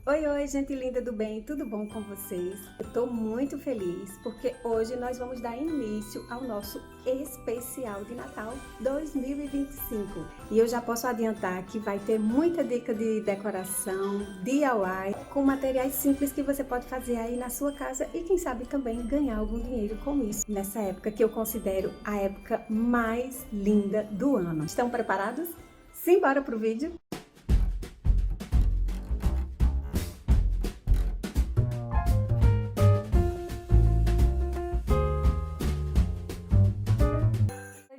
Oi, oi, gente linda do bem, tudo bom com vocês? Eu tô muito feliz porque hoje nós vamos dar início ao nosso especial de Natal 2025. E eu já posso adiantar que vai ter muita dica de decoração, DIY, com materiais simples que você pode fazer aí na sua casa e quem sabe também ganhar algum dinheiro com isso. Nessa época que eu considero a época mais linda do ano. Estão preparados? Simbora pro vídeo?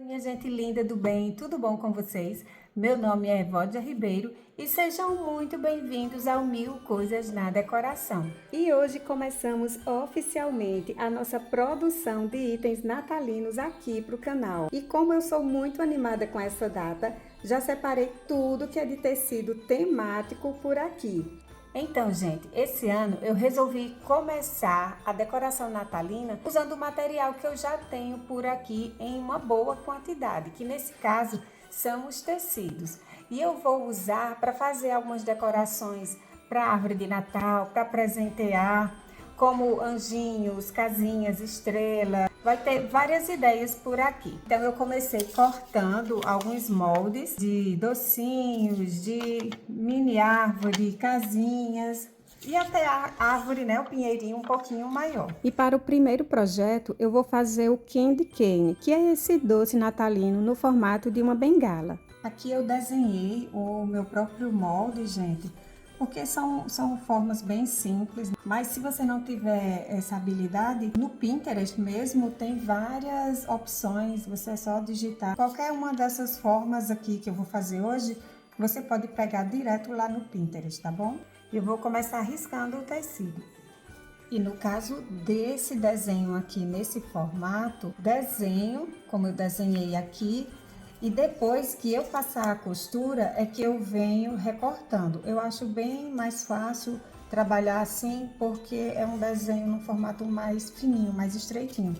Minha gente linda do bem, tudo bom com vocês? Meu nome é Evódia Ribeiro e sejam muito bem-vindos ao Mil Coisas na Decoração. E hoje começamos oficialmente a nossa produção de itens natalinos aqui para o canal. E como eu sou muito animada com essa data, já separei tudo que é de tecido temático por aqui. Então, gente, esse ano eu resolvi começar a decoração natalina usando o material que eu já tenho por aqui em uma boa quantidade, que nesse caso são os tecidos. E eu vou usar para fazer algumas decorações para árvore de Natal, para presentear, como anjinhos, casinhas, estrela. Vai ter várias ideias por aqui. Então eu comecei cortando alguns moldes de docinhos, de mini árvore, casinhas e até a árvore, né, o pinheirinho um pouquinho maior. E para o primeiro projeto eu vou fazer o candy cane, que é esse doce natalino no formato de uma bengala. Aqui eu desenhei o meu próprio molde, gente, porque são formas bem simples, mas se você não tiver essa habilidade, no Pinterest mesmo tem várias opções, você é só digitar qualquer uma dessas formas aqui que eu vou fazer hoje, você pode pegar direto lá no Pinterest, tá bom? Eu vou começar riscando o tecido. E no caso desse desenho aqui nesse formato, desenho como eu desenhei aqui, e depois que eu passar a costura é que eu venho recortando. Eu acho bem mais fácil trabalhar assim porque é um desenho no formato mais fininho, mais estreitinho.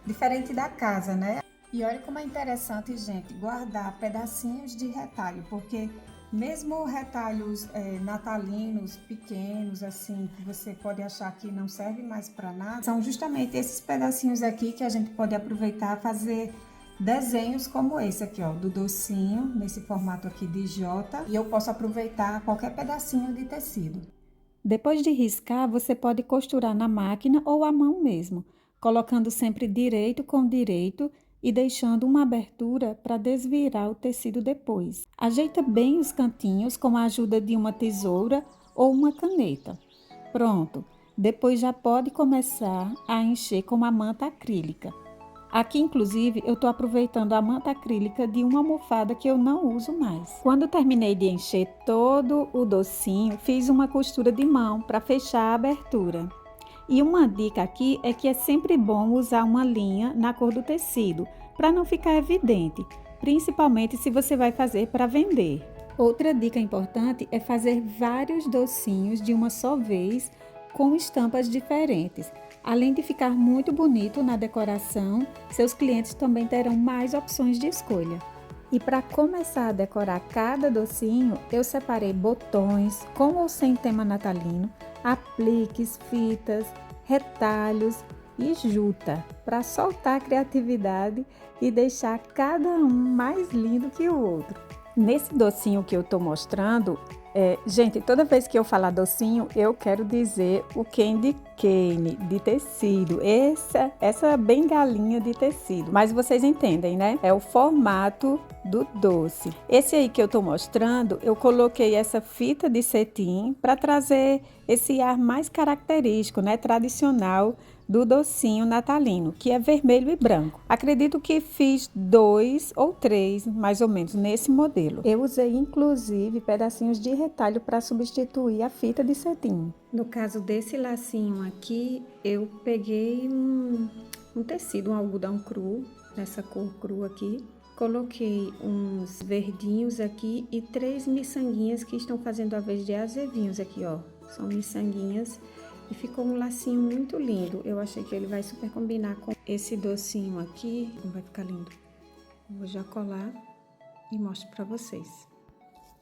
Diferente da casa, né? E olha como é interessante, gente, guardar pedacinhos de retalho, porque mesmo retalhos natalinos, pequenos, assim, que você pode achar que não serve mais para nada, são justamente esses pedacinhos aqui que a gente pode aproveitar fazer desenhos como esse aqui, ó, do docinho, nesse formato aqui de J, e eu posso aproveitar qualquer pedacinho de tecido. Depois de riscar, você pode costurar na máquina ou à mão mesmo, colocando sempre direito com direito e deixando uma abertura para desvirar o tecido depois. Ajeita bem os cantinhos com a ajuda de uma tesoura ou uma caneta. Pronto! Depois já pode começar a encher com uma manta acrílica. Aqui, inclusive, eu estou aproveitando a manta acrílica de uma almofada que eu não uso mais. Quando terminei de encher todo o docinho, fiz uma costura de mão para fechar a abertura. E uma dica aqui é que é sempre bom usar uma linha na cor do tecido, para não ficar evidente, principalmente se você vai fazer para vender. Outra dica importante é fazer vários docinhos de uma só vez com estampas diferentes. Além de ficar muito bonito na decoração, seus clientes também terão mais opções de escolha. E para começar a decorar cada docinho, eu separei botões com ou sem tema natalino, apliques, fitas, retalhos e juta, para soltar a criatividade e deixar cada um mais lindo que o outro. Nesse docinho que eu estou mostrando, gente, toda vez que eu falar docinho, eu quero dizer o candy cane de tecido, essa bengalinha de tecido, mas vocês entendem, né? É o formato do doce. Esse aí que eu tô mostrando, eu coloquei essa fita de cetim para trazer esse ar mais característico, né? Tradicional do docinho natalino, que é vermelho e branco. Acredito que fiz 2 ou 3, mais ou menos, nesse modelo. Eu usei, inclusive, pedacinhos de retalho para substituir a fita de cetim. No caso desse lacinho aqui, eu peguei um tecido, um algodão cru, nessa cor cru aqui. Coloquei uns verdinhos aqui e 3 miçanguinhas que estão fazendo a vez de azevinhos aqui, ó. São miçanguinhas. E ficou um lacinho muito lindo. Eu achei que ele vai super combinar com esse docinho aqui. Vai ficar lindo. Vou já colar e mostro pra vocês.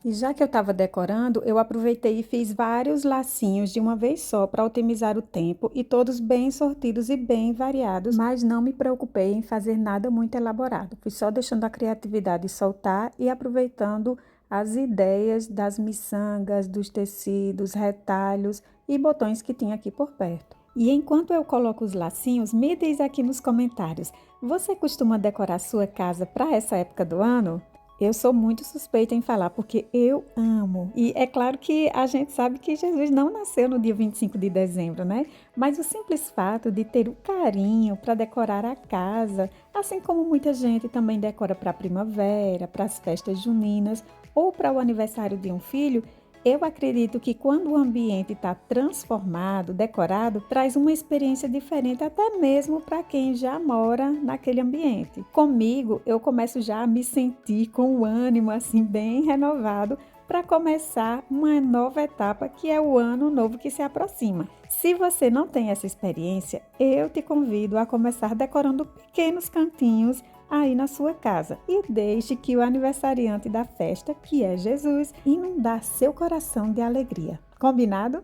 E já que eu estava decorando, eu aproveitei e fiz vários lacinhos de uma vez só para otimizar o tempo e todos bem sortidos e bem variados, mas não me preocupei em fazer nada muito elaborado. Fui só deixando a criatividade soltar e aproveitando as ideias das miçangas, dos tecidos, retalhos e botões que tinha aqui por perto. E enquanto eu coloco os lacinhos, me diz aqui nos comentários, você costuma decorar sua casa para essa época do ano? Eu sou muito suspeita em falar porque eu amo. E é claro que a gente sabe que Jesus não nasceu no dia 25 de dezembro, né? Mas o simples fato de ter o carinho para decorar a casa, assim como muita gente também decora para a primavera, para as festas juninas ou para o aniversário de um filho, eu acredito que quando o ambiente está transformado, decorado, traz uma experiência diferente até mesmo para quem já mora naquele ambiente. Comigo, eu começo já a me sentir com o ânimo assim bem renovado para começar uma nova etapa que é o ano novo que se aproxima. Se você não tem essa experiência, eu te convido a começar decorando pequenos cantinhos aí na sua casa e deixe que o aniversariante da festa, que é Jesus, inundar seu coração de alegria. Combinado?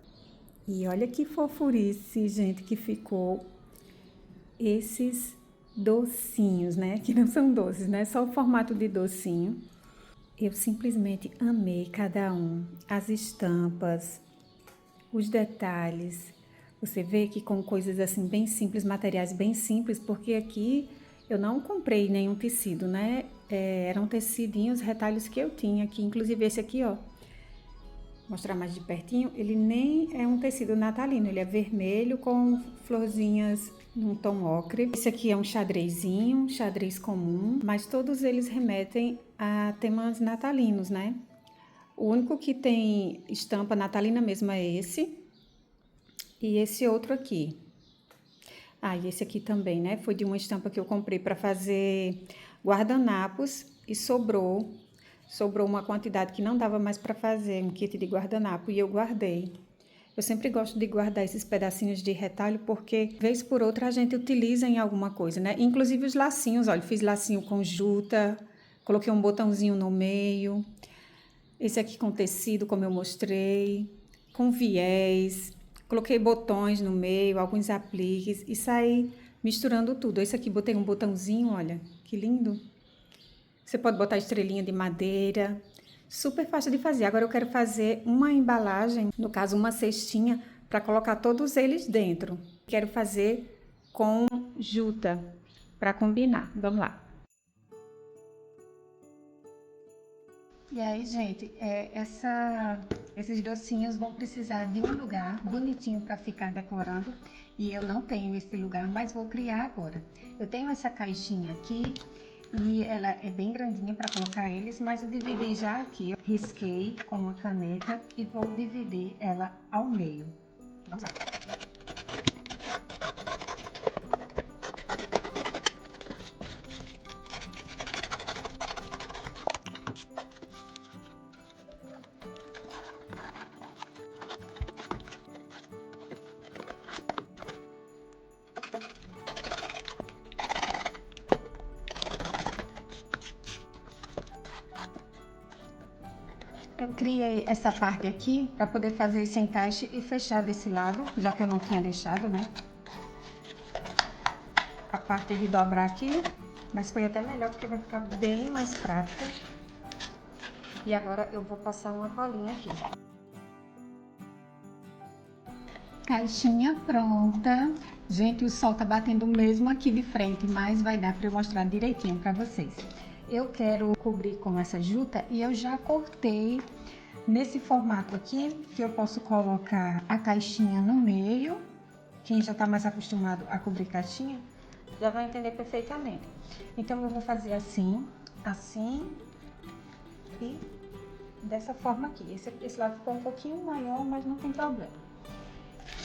E olha que fofurice, gente, que ficou esses docinhos, né? Que não são doces, né? Só o formato de docinho. Eu simplesmente amei cada um, as estampas, os detalhes. Você vê que com coisas assim bem simples, materiais bem simples, porque aqui eu não comprei nenhum tecido, né? Eram tecidinhos, retalhos que eu tinha aqui, inclusive esse aqui, ó. Vou mostrar mais de pertinho, ele nem é um tecido natalino, ele é vermelho com florzinhas num tom ocre. Esse aqui é um xadrezinho, um xadrez comum, mas todos eles remetem a temas natalinos, né? O único que tem estampa natalina mesmo é esse e esse outro aqui. Ah, e esse aqui também, né? Foi de uma estampa que eu comprei para fazer guardanapos e sobrou uma quantidade que não dava mais para fazer um kit de guardanapo e eu guardei. Eu sempre gosto de guardar esses pedacinhos de retalho porque, vez por outra, a gente utiliza em alguma coisa, né? Inclusive os lacinhos, olha, fiz lacinho com juta, coloquei um botãozinho no meio. Esse aqui com tecido, como eu mostrei, com viés. Coloquei botões no meio, alguns apliques e saí misturando tudo. Esse aqui botei um botãozinho, olha, que lindo. Você pode botar estrelinha de madeira, super fácil de fazer. Agora eu quero fazer uma embalagem, no caso uma cestinha, para colocar todos eles dentro. Quero fazer com juta, para combinar. Vamos lá. E aí, gente, esses docinhos vão precisar de um lugar bonitinho para ficar decorando. E eu não tenho esse lugar, mas vou criar agora. Eu tenho essa caixinha aqui e ela é bem grandinha para colocar eles, mas eu dividi já aqui. Eu risquei com uma caneta e vou dividir ela ao meio. Vamos lá. Eu criei essa parte aqui para poder fazer esse encaixe e fechar desse lado, já que eu não tinha deixado, né? A parte de dobrar aqui, mas foi até melhor porque vai ficar bem mais prática. E agora eu vou passar uma colinha aqui. Caixinha pronta. Gente, o sol tá batendo mesmo aqui de frente, mas vai dar para eu mostrar direitinho para vocês. Eu quero cobrir com essa juta e eu já cortei nesse formato aqui, que eu posso colocar a caixinha no meio. Quem já tá mais acostumado a cobrir caixinha, já vai entender perfeitamente. Então eu vou fazer assim, assim e dessa forma aqui. Esse lado ficou um pouquinho maior, mas não tem problema.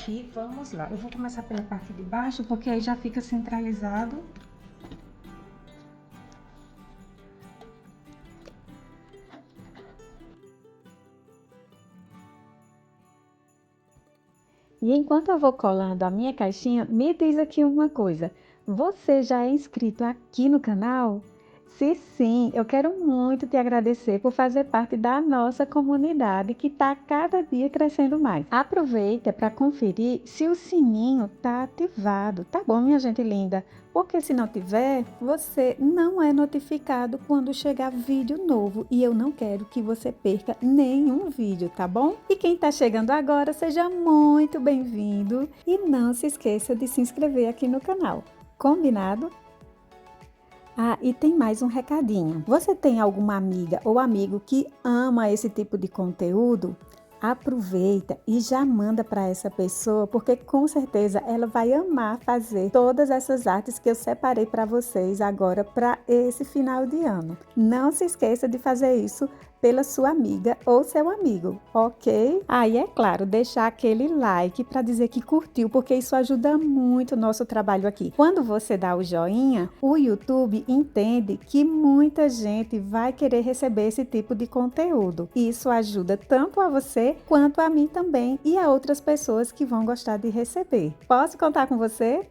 E vamos lá, eu vou começar pela parte de baixo, porque aí já fica centralizado. E enquanto eu vou colando a minha caixinha, me diz aqui uma coisa. Você já é inscrito aqui no canal? Se sim, eu quero muito te agradecer por fazer parte da nossa comunidade que está cada dia crescendo mais. Aproveita para conferir se o sininho está ativado, tá bom, minha gente linda? Porque se não tiver, você não é notificado quando chegar vídeo novo e eu não quero que você perca nenhum vídeo, tá bom? E quem está chegando agora, seja muito bem-vindo e não se esqueça de se inscrever aqui no canal. Combinado? Ah, e tem mais um recadinho. Você tem alguma amiga ou amigo que ama esse tipo de conteúdo? Aproveita e já manda para essa pessoa, porque com certeza ela vai amar fazer todas essas artes que eu separei para vocês agora para esse final de ano. Não se esqueça de fazer isso pela sua amiga ou seu amigo, ok? Aí é claro, deixar aquele like para dizer que curtiu, porque isso ajuda muito o nosso trabalho aqui. Quando você dá o joinha, o YouTube entende que muita gente vai querer receber esse tipo de conteúdo. E isso ajuda tanto a você quanto a mim também e a outras pessoas que vão gostar de receber. Posso contar com você?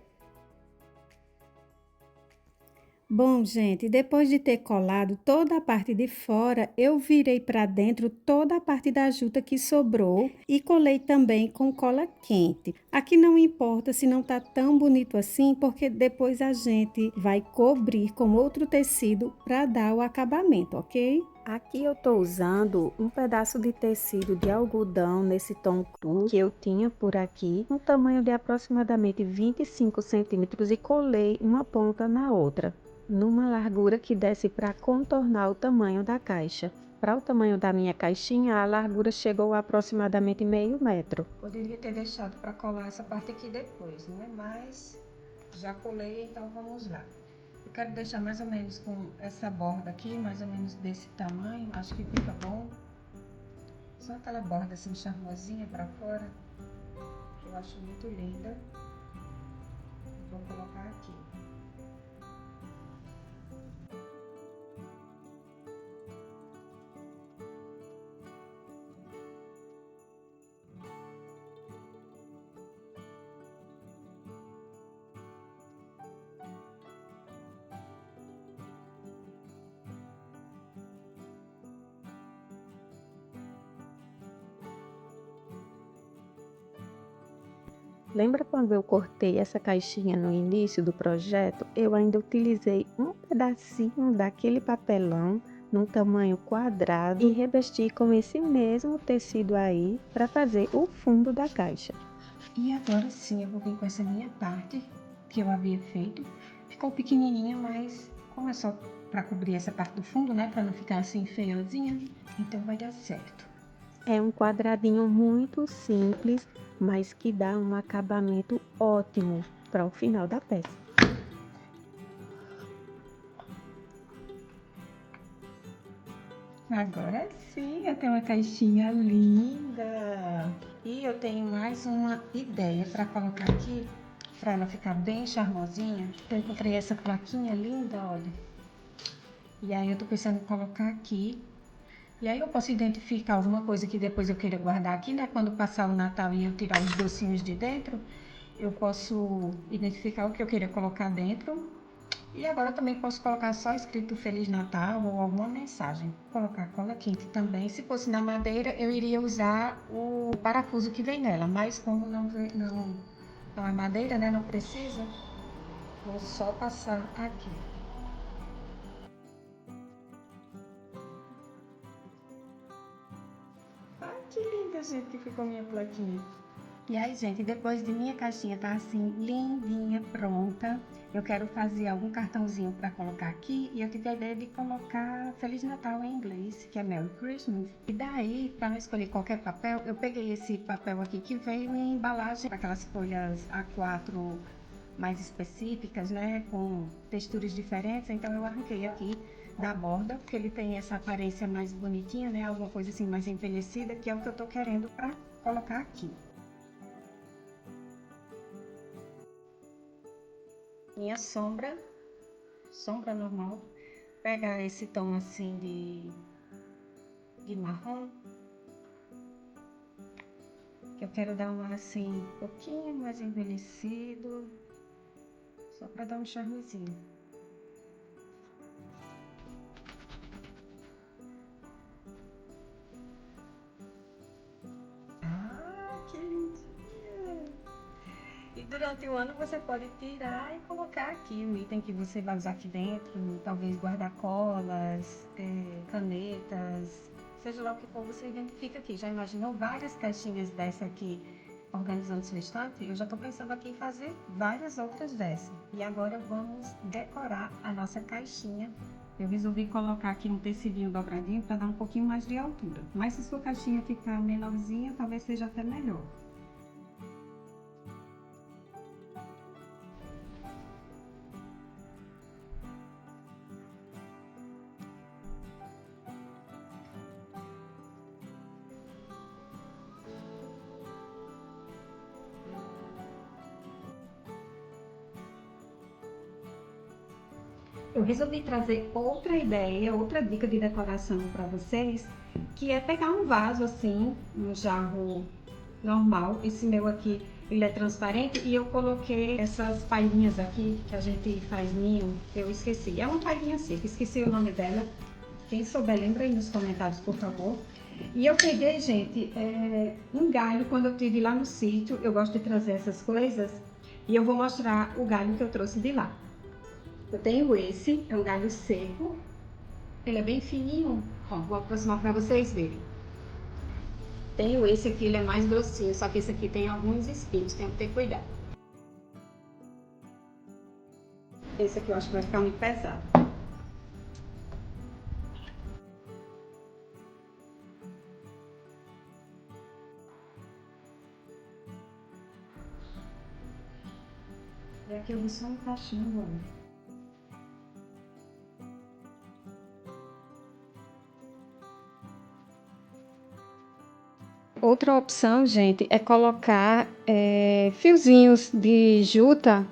Bom, gente, depois de ter colado toda a parte de fora, eu virei para dentro toda a parte da juta que sobrou e colei também com cola quente. Aqui não importa se não tá tão bonito assim, porque depois a gente vai cobrir com outro tecido para dar o acabamento, ok? Aqui eu tô usando um pedaço de tecido de algodão nesse tom cru que eu tinha por aqui, um tamanho de aproximadamente 25 centímetros e colei uma ponta na outra, numa largura que desse para contornar o tamanho da caixa. Para o tamanho da minha caixinha, a largura chegou a aproximadamente meio metro. Poderia ter deixado para colar essa parte aqui depois, né? Mas já colei, então vamos lá. Eu quero deixar mais ou menos com essa borda aqui, mais ou menos desse tamanho, acho que fica bom. Só aquela borda assim charmosinha para fora, que eu acho muito linda. Vou colocar aqui. Lembra quando eu cortei essa caixinha no início do projeto? Eu ainda utilizei um pedacinho daquele papelão num tamanho quadrado e revesti com esse mesmo tecido aí para fazer o fundo da caixa. E agora sim eu vou vir com essa minha parte que eu havia feito. Ficou pequenininha, mas como é só para cobrir essa parte do fundo, né, para não ficar assim feiozinha, então vai dar certo. É um quadradinho muito simples, mas que dá um acabamento ótimo para o final da peça. Agora sim, eu tenho uma caixinha linda. E eu tenho mais uma ideia para colocar aqui, para ela ficar bem charmosinha. Eu encontrei essa plaquinha linda, olha. E aí eu tô pensando em colocar aqui. E aí eu posso identificar alguma coisa que depois eu queira guardar aqui, né? Quando passar o Natal e eu tirar os docinhos de dentro, eu posso identificar o que eu queira colocar dentro. E agora eu também posso colocar só escrito Feliz Natal ou alguma mensagem. Vou colocar cola quente também. Se fosse na madeira, eu iria usar o parafuso que vem nela. Mas como não é madeira, né? Não precisa. Vou só passar aqui. Ai, que linda, gente, que ficou minha plaquinha. E aí, gente, depois de minha caixinha tá assim, lindinha, pronta, eu quero fazer algum cartãozinho para colocar aqui. E eu tive a ideia de colocar Feliz Natal em inglês, que é Merry Christmas. E daí, para não escolher qualquer papel, eu peguei esse papel aqui que veio em embalagem, aquelas folhas A4 mais específicas, né, com texturas diferentes. Então eu arranquei aqui da borda, porque ele tem essa aparência mais bonitinha, né, alguma coisa assim mais envelhecida, que é o que eu tô querendo para colocar aqui. Minha sombra normal, pegar esse tom assim de marrom, que eu quero dar um assim um pouquinho mais envelhecido, só para dar um charmezinho. Durante o ano você pode tirar e colocar aqui o item que você vai usar aqui dentro, talvez guarda-colas, canetas, seja lá o que for, você identifica aqui. Já imaginou várias caixinhas dessa aqui organizando sua estante? Eu já estou pensando aqui em fazer várias outras dessas. E agora vamos decorar a nossa caixinha. Eu resolvi colocar aqui um tecidinho dobradinho para dar um pouquinho mais de altura. Mas se sua caixinha ficar menorzinha, talvez seja até melhor. Eu resolvi trazer outra ideia, outra dica de decoração para vocês, que é pegar um vaso assim, um jarro normal. Esse meu aqui, ele é transparente e eu coloquei essas palhinhas aqui que a gente faz ninho. Eu esqueci, é uma palhinha seca, esqueci o nome dela. Quem souber, lembra aí nos comentários, por favor. E eu peguei, gente, um galho. Quando eu estive lá no sítio, eu gosto de trazer essas coisas e eu vou mostrar o galho que eu trouxe de lá. Eu tenho esse, é um galho seco, ele é bem fininho, ó, vou aproximar para vocês verem. Tenho esse aqui, ele é mais grossinho, só que esse aqui tem alguns espinhos, tem que ter cuidado. Esse aqui eu acho que vai ficar muito pesado. E aqui eu vou só encaixando agora. Outra opção, gente, é colocar fiozinhos de juta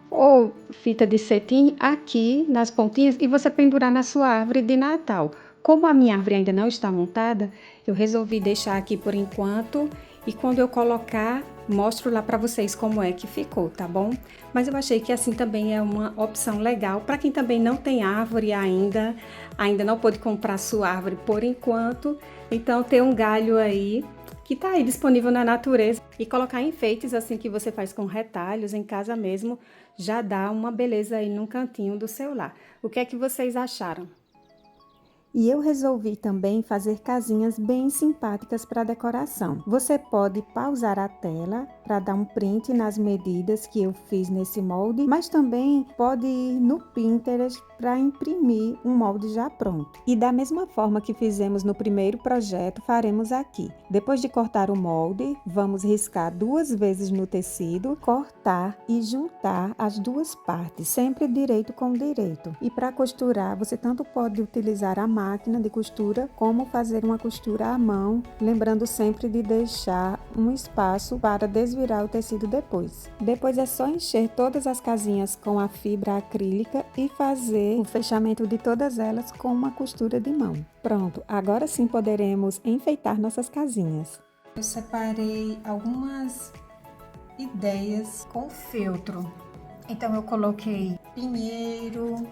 ou fita de cetim aqui nas pontinhas e você pendurar na sua árvore de Natal. Como a minha árvore ainda não está montada, eu resolvi deixar aqui por enquanto e quando eu colocar, mostro lá para vocês como é que ficou, tá bom? Mas eu achei que assim também é uma opção legal para quem também não tem árvore ainda não pôde comprar sua árvore por enquanto, então ter um galho aí que tá aí disponível na natureza e colocar enfeites assim que você faz com retalhos em casa mesmo, já dá uma beleza aí num cantinho do seu lar. O que é que vocês acharam? E eu resolvi também fazer casinhas bem simpáticas para decoração. Você pode pausar a tela para dar um print nas medidas que eu fiz nesse molde, mas também pode ir no Pinterest para imprimir um molde já pronto. E da mesma forma que fizemos no primeiro projeto, faremos aqui. Depois de cortar o molde, vamos riscar 2 vezes no tecido, cortar e juntar as 2 partes, sempre direito com direito. E para costurar, você tanto pode utilizar a máquina de costura, como fazer uma costura à mão, lembrando sempre de deixar um espaço para desvirar o tecido depois. Depois é só encher todas as casinhas com a fibra acrílica e fazer o fechamento de todas elas com uma costura de mão. Pronto, agora sim poderemos enfeitar nossas casinhas. Eu separei algumas ideias com feltro. Então eu coloquei pinheiro,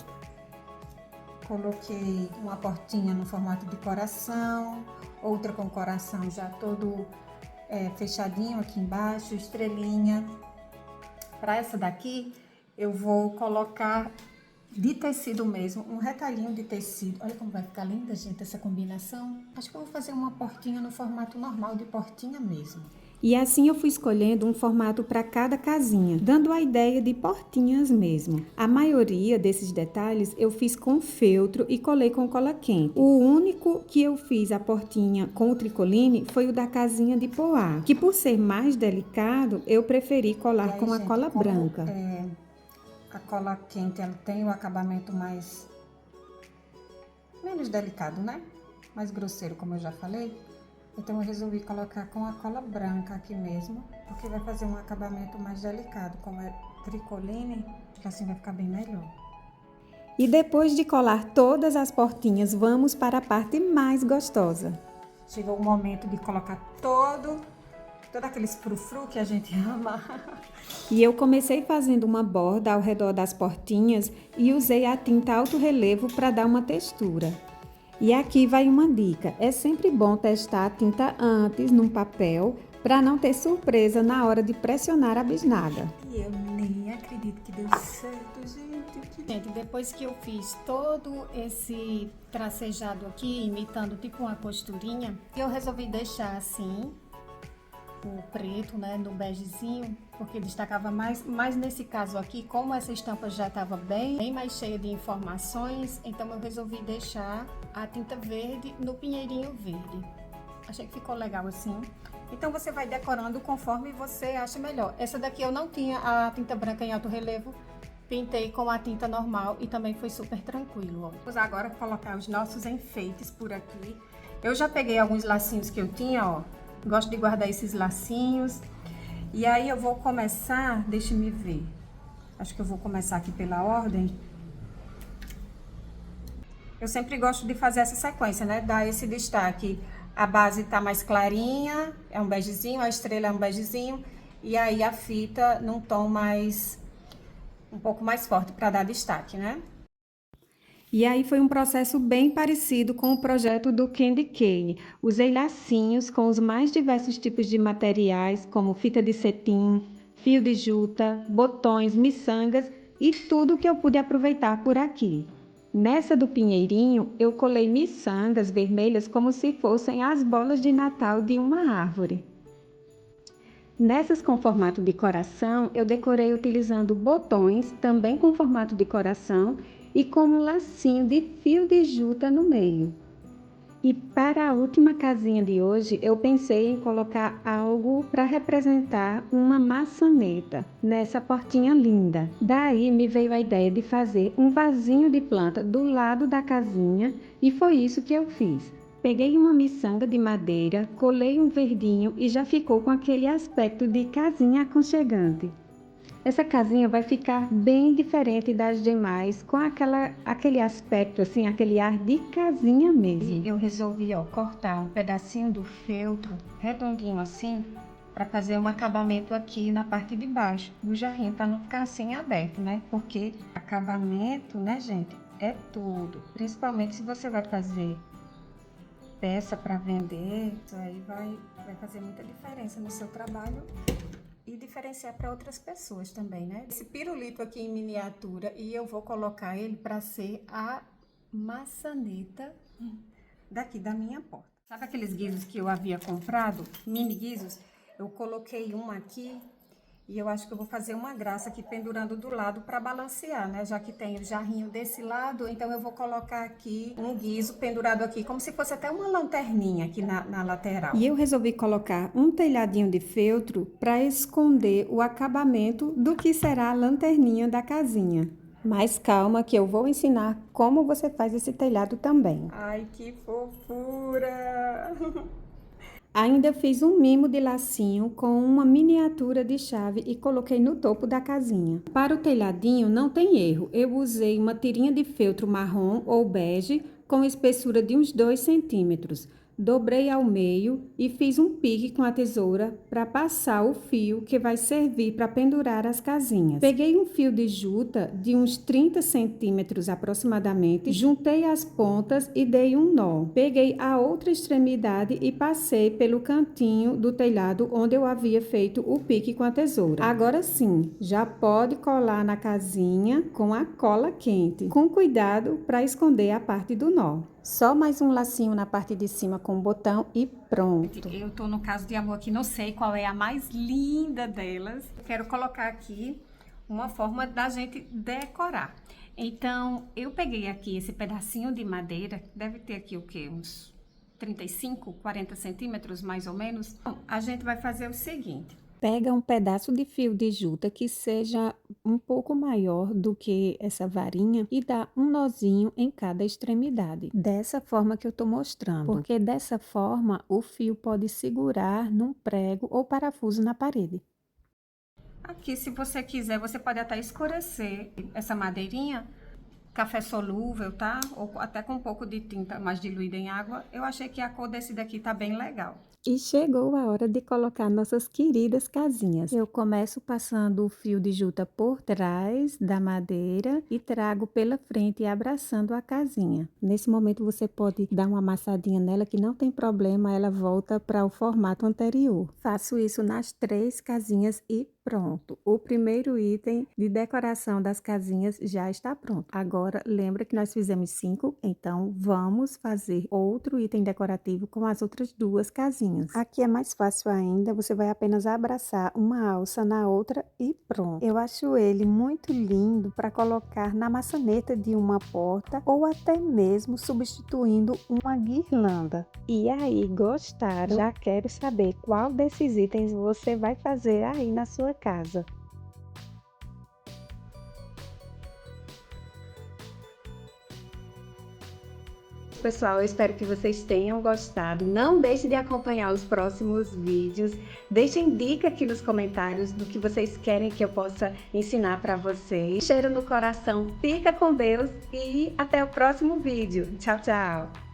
coloquei uma portinha no formato de coração, outra com coração já todo fechadinho aqui embaixo, estrelinha. Para essa daqui, eu vou colocar de tecido mesmo, um retalhinho de tecido. Olha como vai ficar linda, gente, essa combinação. Acho que eu vou fazer uma portinha no formato normal de portinha mesmo. E assim eu fui escolhendo um formato para cada casinha, dando a ideia de portinhas mesmo. A maioria desses detalhes eu fiz com feltro e colei com cola quente. O único que eu fiz a portinha com o tricoline foi o da casinha de poá, que por ser mais delicado, eu preferi colar com a cola branca. A cola quente, ela tem o acabamento menos delicado, né? Mais grosseiro, como eu já falei. Então eu resolvi colocar com a cola branca aqui mesmo, porque vai fazer um acabamento mais delicado, como é tricoline, que assim vai ficar bem melhor. E depois de colar todas as portinhas, vamos para a parte mais gostosa. Chegou o momento de colocar todo aqueles frufru que a gente ama. E eu comecei fazendo uma borda ao redor das portinhas e usei a tinta alto relevo para dar uma textura. E aqui vai uma dica, é sempre bom testar a tinta antes num papel para não ter surpresa na hora de pressionar a bisnaga. E eu nem acredito que deu certo, gente. Gente, depois que eu fiz todo esse tracejado aqui, imitando tipo uma costurinha, eu resolvi deixar assim, o preto, né, no begezinho, porque destacava mais, mas nesse caso aqui, como essa estampa já estava bem mais cheia de informações, então eu resolvi deixar a tinta verde no pinheirinho verde. Achei que ficou legal assim. Então você vai decorando conforme você acha melhor. Essa daqui eu não tinha a tinta branca em alto relevo, pintei com a tinta normal e também foi super tranquilo, ó. Vamos agora colocar os nossos enfeites por aqui. Eu já peguei alguns lacinhos que eu tinha, ó. Gosto de guardar esses lacinhos. E aí eu vou começar, deixa-me ver. Acho que eu vou começar aqui pela ordem. Eu sempre gosto de fazer essa sequência, né? Dar esse destaque. A base tá mais clarinha, é um begezinho, a estrela é um begezinho. E aí a fita num tom mais, um pouco mais forte para dar destaque, né? E aí foi um processo bem parecido com o projeto do Candy Cane. Usei lacinhos com os mais diversos tipos de materiais, como fita de cetim, fio de juta, botões, miçangas e tudo que eu pude aproveitar por aqui. Nessa do pinheirinho, eu colei miçangas vermelhas como se fossem as bolas de Natal de uma árvore. Nessas com formato de coração, eu decorei utilizando botões, também com formato de coração, e com um lacinho de fio de juta no meio. E para a última casinha de hoje, eu pensei em colocar algo para representar uma maçaneta nessa portinha linda. Daí me veio a ideia de fazer um vasinho de planta do lado da casinha e foi isso que eu fiz. Peguei uma miçanga de madeira, colei um verdinho e já ficou com aquele aspecto de casinha aconchegante. Essa casinha vai ficar bem diferente das demais, com aquele aspecto assim, aquele ar de casinha mesmo. Eu resolvi, ó, cortar um pedacinho do feltro redondinho assim, para fazer um acabamento aqui na parte de baixo do jarrinho, para não ficar assim aberto, né? Porque acabamento, né, gente, é tudo. Principalmente se você vai fazer peça para vender, isso aí vai fazer muita diferença no seu trabalho. E diferenciar para outras pessoas também, né? Esse pirulito aqui em miniatura e eu vou colocar ele para ser a maçaneta daqui da minha porta. Sabe aqueles guizos que eu havia comprado? Mini guizos? Eu coloquei um aqui e eu acho que eu vou fazer uma graça aqui pendurando do lado para balancear, né? Já que tem o jarrinho desse lado, então eu vou colocar aqui um guizo pendurado aqui, como se fosse até uma lanterninha aqui na lateral. E eu resolvi colocar um telhadinho de feltro para esconder o acabamento do que será a lanterninha da casinha. Mas calma que eu vou ensinar como você faz esse telhado também. Ai, que fofura! Ainda fiz um mimo de lacinho com uma miniatura de chave e coloquei no topo da casinha. Para o telhadinho não tem erro, eu usei uma tirinha de feltro marrom ou bege com espessura de uns 2 centímetros. Dobrei ao meio e fiz um pique com a tesoura para passar o fio que vai servir para pendurar as casinhas. Peguei um fio de juta de uns 30 centímetros aproximadamente, juntei as pontas e dei um nó. Peguei a outra extremidade e passei pelo cantinho do telhado onde eu havia feito o pique com a tesoura. Agora sim, já pode colar na casinha com a cola quente, com cuidado para esconder a parte do nó. Só mais um lacinho na parte de cima com o botão e pronto. Eu tô no caso de amor aqui, não sei qual é a mais linda delas. Quero colocar aqui uma forma da gente decorar. Então, eu peguei aqui esse pedacinho de madeira, deve ter aqui o quê? Uns 35, 40 centímetros mais ou menos. Então, a gente vai fazer o seguinte. Pega um pedaço de fio de juta que seja um pouco maior do que essa varinha e dá um nozinho em cada extremidade. Dessa forma que eu tô mostrando, porque dessa forma o fio pode segurar num prego ou parafuso na parede. Aqui, se você quiser, você pode até escurecer essa madeirinha, café solúvel, tá? Ou até com um pouco de tinta mais diluída em água. Eu achei que a cor desse daqui tá bem legal. E chegou a hora de colocar nossas queridas casinhas. Eu começo passando o fio de juta por trás da madeira e trago pela frente, abraçando a casinha. Nesse momento você pode dar uma amassadinha nela que não tem problema, ela volta para o formato anterior. Faço isso nas 3 casinhas e pronto. O primeiro item de decoração das casinhas já está pronto. Agora, lembra que nós fizemos 5, então vamos fazer outro item decorativo com as outras 2 casinhas. Aqui é mais fácil ainda, você vai apenas abraçar uma alça na outra e pronto. Eu acho ele muito lindo para colocar na maçaneta de uma porta ou até mesmo substituindo uma guirlanda. E aí, gostaram? Já quero saber qual desses itens você vai fazer aí na sua casa. Pessoal, eu espero que vocês tenham gostado. Não deixe de acompanhar os próximos vídeos. Deixem dica aqui nos comentários do que vocês querem que eu possa ensinar para vocês. Cheiro no coração, fica com Deus e até o próximo vídeo. Tchau, tchau!